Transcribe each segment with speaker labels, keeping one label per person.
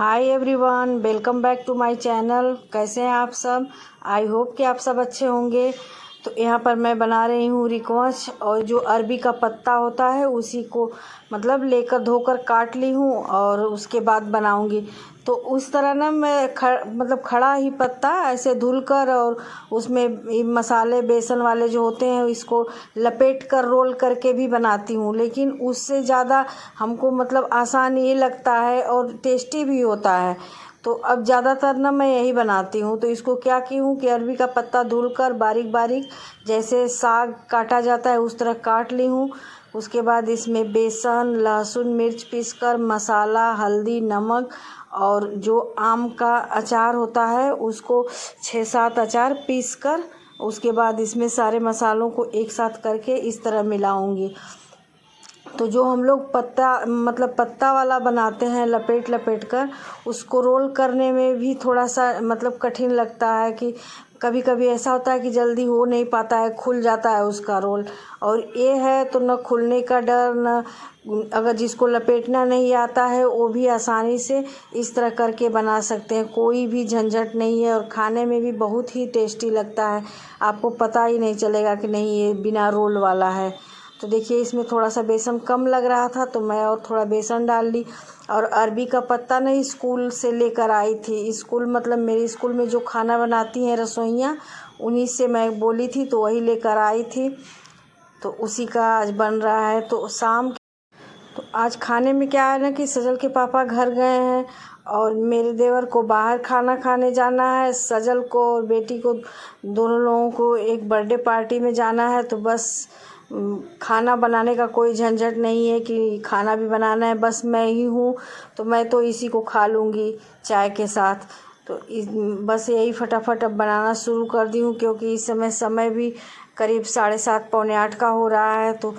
Speaker 1: Hi everyone, welcome back to my channel. कैसे हैं आप सब? आई होप कि आप सब अच्छे होंगे। तो यहाँ पर मैं बना रही हूँ रिकवच, और जो अरबी का पत्ता होता है उसी को मतलब लेकर धोकर काट ली हूँ और उसके बाद बनाऊँगी। तो उस तरह ना मैं खड़ा ही पत्ता ऐसे धुलकर और उसमें मसाले बेसन वाले जो होते हैं इसको लपेट कर रोल करके भी बनाती हूँ, लेकिन उससे ज़्यादा हमको आसान ये लगता है और टेस्टी भी होता है। तो अब ज़्यादातर ना मैं यही बनाती हूँ। तो इसको क्या की हूँ कि अरबी का पत्ता धुलकर बारीक बारीक जैसे साग काटा जाता है उस तरह काट ली हूँ। उसके बाद इसमें बेसन, लहसुन, मिर्च पीसकर, मसाला, हल्दी, नमक और जो आम का अचार होता है उसको 6-7 अचार पीसकर उसके बाद इसमें सारे मसालों को एक साथ करके इस तरह मिलाऊंगी। तो जो हम लोग पत्ता वाला बनाते हैं लपेट लपेट कर, उसको रोल करने में भी थोड़ा सा कठिन लगता है कि कभी कभी ऐसा होता है कि जल्दी हो नहीं पाता है, खुल जाता है उसका रोल। और ये है तो न खुलने का डर, न अगर जिसको लपेटना नहीं आता है वो भी आसानी से इस तरह करके बना सकते हैं। कोई भी झंझट नहीं है और खाने में भी बहुत ही टेस्टी लगता है। आपको पता ही नहीं चलेगा कि नहीं ये बिना रोल वाला है। तो देखिए इसमें थोड़ा सा बेसन कम लग रहा था तो मैं और थोड़ा बेसन डाल ली। और अरबी का पत्ता नहीं स्कूल से लेकर आई थी। स्कूल मेरे स्कूल में जो खाना बनाती हैं रसोइयाँ, उन्हीं से मैं बोली थी तो वही लेकर आई थी। तो उसी का आज बन रहा है। तो आज खाने में क्या है ना कि सजल के पापा घर गए हैं और मेरे देवर को बाहर खाना खाने जाना है। सजल को और बेटी को दोनों लोगों को एक बर्थडे पार्टी में जाना है। तो बस खाना बनाने का कोई झंझट नहीं है कि खाना भी बनाना है, बस मैं ही हूँ तो मैं तो इसी को खा लूँगी चाय के साथ। तो बस यही फटाफट अब बनाना शुरू कर दी हूँ, क्योंकि इस समय भी करीब 7:30 पौने 8 का हो रहा है। तो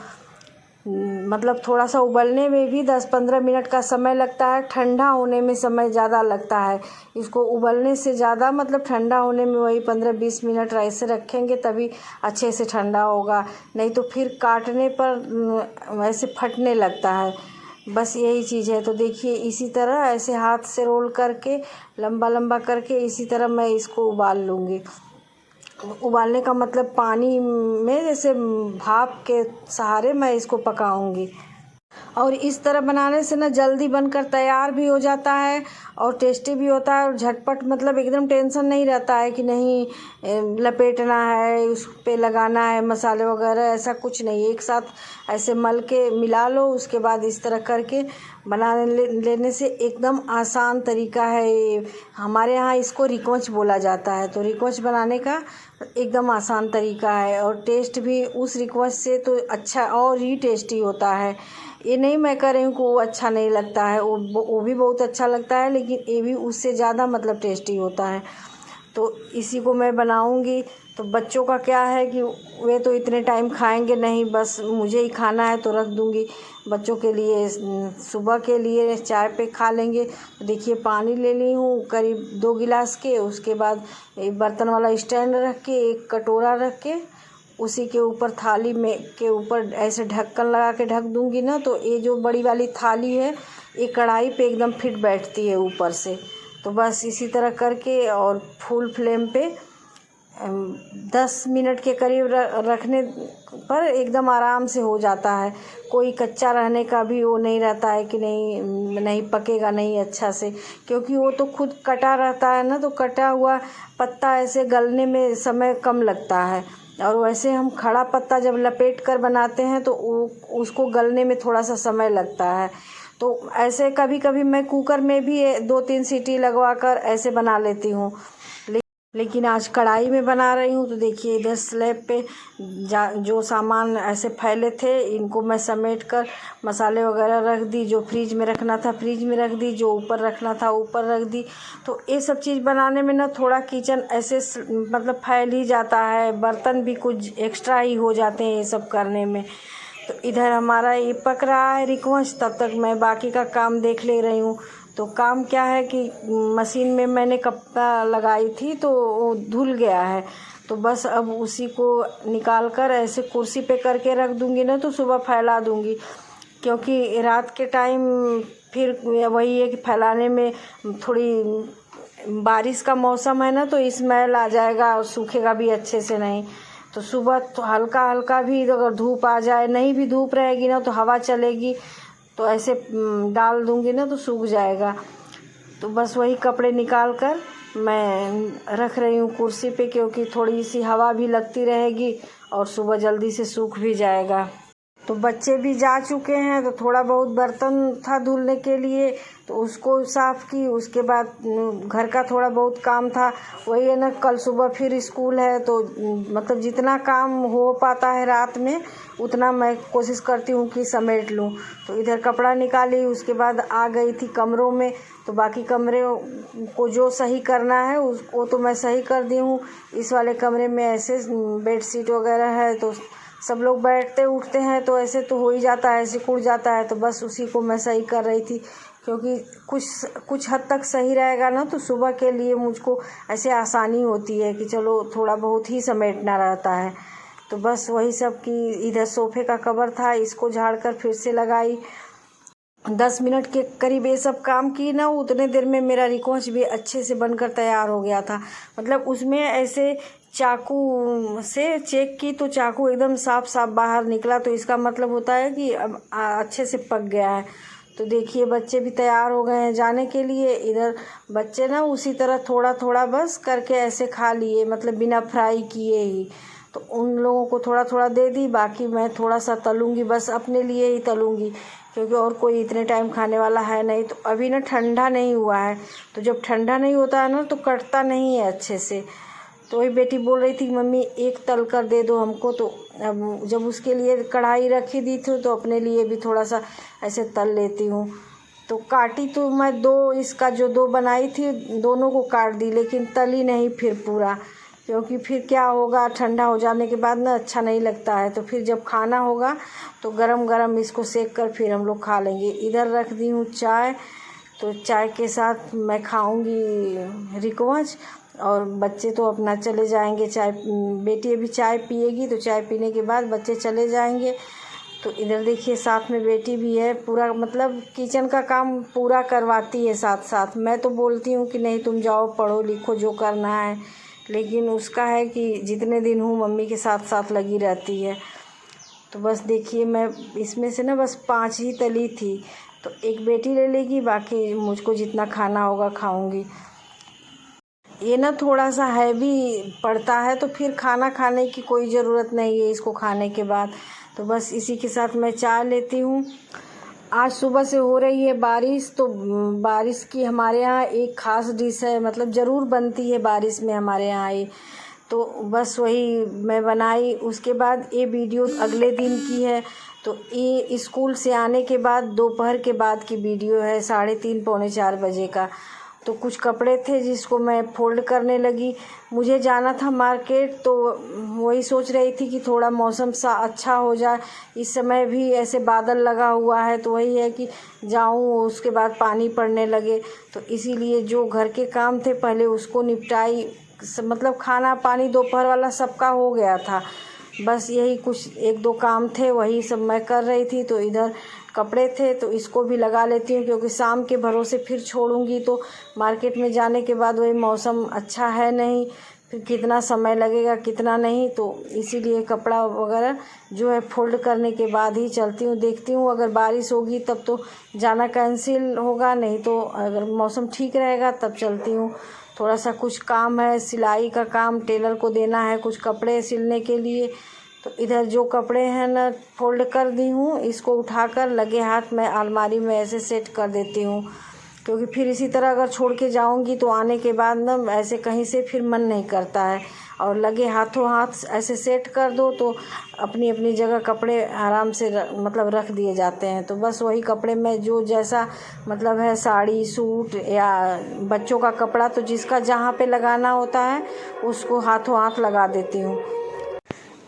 Speaker 1: थोड़ा सा उबलने में भी 10-15 मिनट का समय लगता है, ठंडा होने में समय ज़्यादा लगता है। इसको उबलने से ज़्यादा ठंडा होने में वही 15-20 मिनट ऐसे रखेंगे तभी अच्छे से ठंडा होगा, नहीं तो फिर काटने पर वैसे फटने लगता है। बस यही चीज़ है। तो देखिए इसी तरह ऐसे हाथ से रोल करके लंबा लंबा करके इसी तरह मैं इसको उबाल लूँगी। उबालने का पानी में जैसे भाप के सहारे मैं इसको पकाऊंगी। और इस तरह बनाने से ना जल्दी बनकर तैयार भी हो जाता है और टेस्टी भी होता है और झटपट एकदम टेंशन नहीं रहता है कि नहीं लपेटना है, उस पे लगाना है मसाले वगैरह, ऐसा कुछ नहीं। एक साथ ऐसे मल के मिला लो, उसके बाद इस तरह करके बना लेने से एकदम आसान तरीका है। हमारे यहाँ इसको रिकवच बोला जाता है। तो रिकवच बनाने का एकदम आसान तरीका है और टेस्ट भी उस रिकवच से तो अच्छा और ही टेस्टी होता है। ये नहीं मैं कह रही हूँ कि वो अच्छा नहीं लगता है, वो भी बहुत अच्छा लगता है, लेकिन ये भी उससे ज़्यादा टेस्टी होता है। तो इसी को मैं बनाऊँगी। तो बच्चों का क्या है कि वे तो इतने टाइम खाएंगे नहीं, बस मुझे ही खाना है तो रख दूँगी बच्चों के लिए, सुबह के लिए चाय पे खा लेंगे। तो देखिए पानी ले ली हूँ करीब 2 गिलास के। उसके बाद एक बर्तन वाला स्टैंड रख के, एक कटोरा रख के उसी के ऊपर थाली में के ऊपर ऐसे ढक्कन लगा के ढक दूँगी ना, तो ये जो बड़ी वाली थाली है ये कढ़ाई पे एकदम फिट बैठती है ऊपर से। तो बस इसी तरह करके और फुल फ्लेम पे 10 मिनट के करीब रखने पर एकदम आराम से हो जाता है। कोई कच्चा रहने का भी वो नहीं रहता है कि नहीं पकेगा नहीं अच्छा से, क्योंकि वो तो खुद कटा रहता है ना। तो कटा हुआ पत्ता ऐसे गलने में समय कम लगता है, और वैसे हम खड़ा पत्ता जब लपेट कर बनाते हैं तो उसको गलने में थोड़ा सा समय लगता है। तो ऐसे कभी कभी मैं कुकर में भी 2-3 सीटी लगवा कर ऐसे बना लेती हूँ, लेकिन आज कढ़ाई में बना रही हूँ। तो देखिए इधर स्लैब पे जो सामान ऐसे फैले थे इनको मैं समेट कर मसाले वगैरह रख दी। जो फ्रिज में रखना था फ्रिज में रख दी, जो ऊपर रखना था ऊपर रख दी। तो ये सब चीज़ बनाने में ना थोड़ा किचन ऐसे फैल ही जाता है, बर्तन भी कुछ एक्स्ट्रा ही हो जाते हैं ये सब करने में। तो इधर हमारा ये पक रहा है रिकवच, तब तक मैं बाकी का काम देख ले रही हूँ। तो काम क्या है कि मशीन में मैंने कपड़ा लगाई थी तो वो धुल गया है। तो बस अब उसी को निकाल कर ऐसे कुर्सी पे करके रख दूँगी ना, तो सुबह फैला दूँगी, क्योंकि रात के टाइम फिर वही है कि फैलाने में थोड़ी बारिश का मौसम है ना, तो स्मेल आ जाएगा और सूखेगा भी अच्छे से नहीं। तो सुबह तो हल्का हल्का भी अगर धूप आ जाए, नहीं भी धूप रहेगी ना तो हवा चलेगी तो ऐसे डाल दूँगी ना तो सूख जाएगा। तो बस वही कपड़े निकाल कर मैं रख रही हूँ कुर्सी पे, क्योंकि थोड़ी सी हवा भी लगती रहेगी और सुबह जल्दी से सूख भी जाएगा। तो बच्चे भी जा चुके हैं, तो थोड़ा बहुत बर्तन था धुलने के लिए तो उसको साफ़ की। उसके बाद घर का थोड़ा बहुत काम था, वही है ना, कल सुबह फिर स्कूल है तो मतलब जितना काम हो पाता है रात में उतना मैं कोशिश करती हूँ कि समेट लूँ। तो इधर कपड़ा निकाली, उसके बाद आ गई थी कमरों में, तो बाकी कमरे को जो सही करना है वो तो मैं सही कर दी हूँ। इस वाले कमरे में ऐसे बेडशीट वगैरह है तो सब लोग बैठते उठते हैं तो ऐसे तो हो ही जाता है, सिकुड़ जाता है, तो बस उसी को मैं सही कर रही थी। क्योंकि कुछ हद तक सही रहेगा ना तो सुबह के लिए मुझको ऐसे आसानी होती है कि चलो थोड़ा बहुत ही समेटना रहता है। तो बस वही सब कि इधर सोफ़े का कवर था, इसको झाड़ कर फिर से लगाई। 10 मिनट के करीब ये सब काम की ना, उतने देर में मेरा रिकॉच भी अच्छे से बनकर तैयार हो गया था। मतलब उसमें ऐसे चाकू से चेक की तो चाकू एकदम साफ साफ बाहर निकला, तो इसका मतलब होता है कि अब अच्छे से पक गया है। तो देखिए बच्चे भी तैयार हो गए हैं जाने के लिए। इधर बच्चे ना उसी तरह थोड़ा थोड़ा बस करके ऐसे खा लिए, मतलब बिना फ्राई किए ही। तो उन लोगों को थोड़ा थोड़ा दे दी, बाकी मैं थोड़ा सा तलूँगी, बस अपने लिए ही तलूँगी क्योंकि और कोई इतने टाइम खाने वाला है नहीं। तो अभी ना ठंडा नहीं हुआ है, तो जब ठंडा नहीं होता है ना तो कटता नहीं है अच्छे से। तो वही बेटी बोल रही थी मम्मी एक तल कर दे दो हमको, तो अब जब उसके लिए कढ़ाई रखी दी थी तो अपने लिए भी थोड़ा सा ऐसे तल लेती हूँ। तो काटी तो मैं इसका जो 2 बनाई थी दोनों को काट दी, लेकिन तली नहीं फिर पूरा, क्योंकि फिर क्या होगा ठंडा हो जाने के बाद ना अच्छा नहीं लगता है। तो फिर जब खाना होगा तो गरम गरम इसको सेक कर फिर हम लोग खा लेंगे। इधर रख दी हूँ चाय, तो चाय के साथ मैं खाऊंगी रिकवच, और बच्चे तो अपना चले जाएंगे। चाय बेटी अभी चाय पिएगी, तो चाय पीने के बाद बच्चे चले जाएंगे। तो इधर देखिए साथ में बेटी भी है, पूरा मतलब किचन का काम पूरा करवाती है साथ साथ। मैं तो बोलती हूँ कि नहीं तुम जाओ पढ़ो लिखो जो करना है, लेकिन उसका है कि जितने दिन हूँ मम्मी के साथ साथ लगी रहती है। तो बस देखिए मैं इसमें से ना बस 5 ही तली थी, तो एक बेटी ले लेगी, बाकी मुझको जितना खाना होगा खाऊंगी। ये ना थोड़ा सा हैवी पड़ता है, तो फिर खाना खाने की कोई ज़रूरत नहीं है इसको खाने के बाद। तो बस इसी के साथ मैं चाय लेती हूँ। आज सुबह से हो रही है बारिश, तो बारिश की हमारे यहाँ एक ख़ास डिश है, मतलब ज़रूर बनती है बारिश में हमारे यहाँ ये। तो बस वही मैं बनाई। उसके बाद ये वीडियो अगले दिन की है, तो ये स्कूल से आने के बाद दोपहर के बाद की वीडियो है, 3:30 पौने 4 बजे का। तो कुछ कपड़े थे जिसको मैं फ़ोल्ड करने लगी। मुझे जाना था मार्केट, तो वही सोच रही थी कि थोड़ा मौसम सा अच्छा हो जाए। इस समय भी ऐसे बादल लगा हुआ है, तो वही है कि जाऊं उसके बाद पानी पड़ने लगे। तो इसीलिए जो घर के काम थे पहले उसको निपटाई, मतलब खाना पानी दोपहर वाला सबका हो गया था। बस यही कुछ 1-2 काम थे वही सब मैं कर रही थी। तो इधर कपड़े थे तो इसको भी लगा लेती हूँ, क्योंकि शाम के भरोसे फिर छोड़ूंगी तो मार्केट में जाने के बाद वही मौसम अच्छा है नहीं, फिर कितना समय लगेगा कितना नहीं। तो इसीलिए कपड़ा वगैरह जो है फ़ोल्ड करने के बाद ही चलती हूँ। देखती हूँ अगर बारिश होगी तब तो जाना कैंसिल होगा, नहीं तो अगर मौसम ठीक रहेगा तब चलती हूँ। थोड़ा सा कुछ काम है, सिलाई का काम टेलर को देना है, कुछ कपड़े सिलने के लिए। तो इधर जो कपड़े हैं ना फ़ोल्ड कर दी हूँ, इसको उठाकर लगे हाथ मैं अलमारी में ऐसे सेट कर देती हूँ, क्योंकि फिर इसी तरह अगर छोड़ के जाऊँगी तो आने के बाद ना ऐसे कहीं से फिर मन नहीं करता है। और लगे हाथों हाथ ऐसे सेट कर दो तो अपनी अपनी जगह कपड़े आराम से मतलब रख दिए जाते हैं। तो बस वही कपड़े में जो जैसा मतलब है, साड़ी सूट या बच्चों का कपड़ा, तो जिसका जहाँ पे लगाना होता है उसको हाथों हाथ लगा देती हूँ।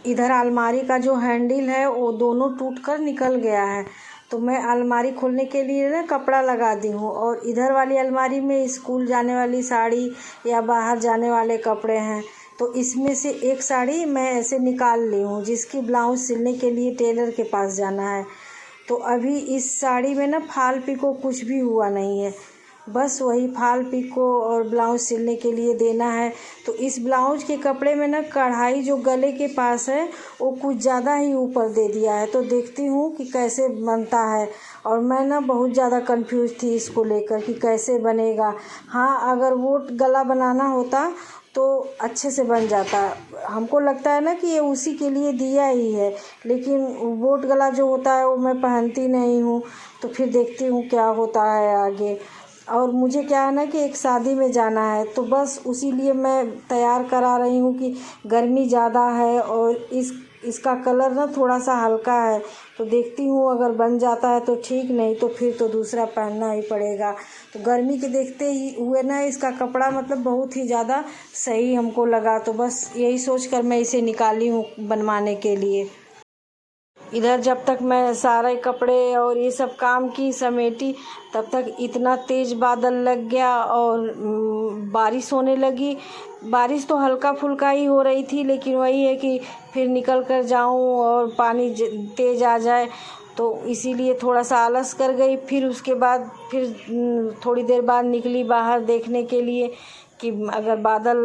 Speaker 1: इधर अलमारी का जो हैंडल है वो दोनों टूटकर निकल गया है, तो मैं अलमारी खोलने के लिए ना कपड़ा लगा दी हूँ। और इधर वाली अलमारी में स्कूल जाने वाली साड़ी या बाहर जाने वाले कपड़े हैं, तो इसमें से एक साड़ी मैं ऐसे निकाल ली हूँ जिसकी ब्लाउज सिलने के लिए टेलर के पास जाना है। तो अभी इस साड़ी में ना फाल पिको कुछ भी हुआ नहीं है, बस वही फाल पिको और ब्लाउज सिलने के लिए देना है। तो इस ब्लाउज के कपड़े में ना कढ़ाई जो गले के पास है वो कुछ ज़्यादा ही ऊपर दे दिया है। तो देखती हूँ कि कैसे बनता है। और मैं ना बहुत ज़्यादा कंफ्यूज थी इसको लेकर कि कैसे बनेगा। हाँ, अगर वो गला बनाना होता तो अच्छे से बन जाता। हमको लगता है ना कि ये उसी के लिए दिया ही है, लेकिन बोट गला जो होता है वो मैं पहनती नहीं हूँ। तो फिर देखती हूँ क्या होता है आगे। और मुझे क्या है ना कि एक शादी में जाना है, तो बस उसी लिए मैं तैयार करा रही हूँ कि गर्मी ज़्यादा है और इसका कलर ना थोड़ा सा हल्का है। तो देखती हूँ अगर बन जाता है तो ठीक, नहीं तो फिर तो दूसरा पहनना ही पड़ेगा। तो गर्मी के देखते ही हुए ना इसका कपड़ा मतलब बहुत ही ज़्यादा सही हमको लगा। तो बस यही सोच कर मैं इसे निकाली हूँ बनवाने के लिए। इधर जब तक मैं सारे कपड़े और ये सब काम की समेटी, तब तक इतना तेज़ बादल लग गया और बारिश होने लगी। बारिश तो हल्का फुल्का ही हो रही थी, लेकिन वही है कि फिर निकल कर जाऊँ और पानी तेज़ आ जाए, तो इसीलिए थोड़ा सा आलस कर गई। फिर उसके बाद फिर थोड़ी देर बाद निकली बाहर देखने के लिए कि अगर बादल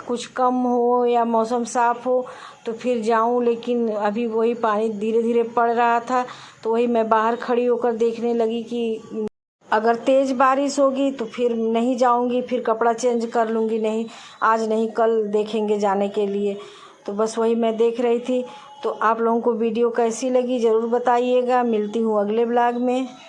Speaker 1: कुछ कम हो या मौसम साफ़ हो तो फिर जाऊं। लेकिन अभी वही पानी धीरे धीरे पड़ रहा था, तो वही मैं बाहर खड़ी होकर देखने लगी कि अगर तेज़ बारिश होगी तो फिर नहीं जाऊंगी, फिर कपड़ा चेंज कर लूँगी। नहीं, आज नहीं, कल देखेंगे जाने के लिए। तो बस वही मैं देख रही थी। तो आप लोगों को वीडियो कैसी लगी ज़रूर बताइएगा। मिलती हूँ अगले ब्लॉग में।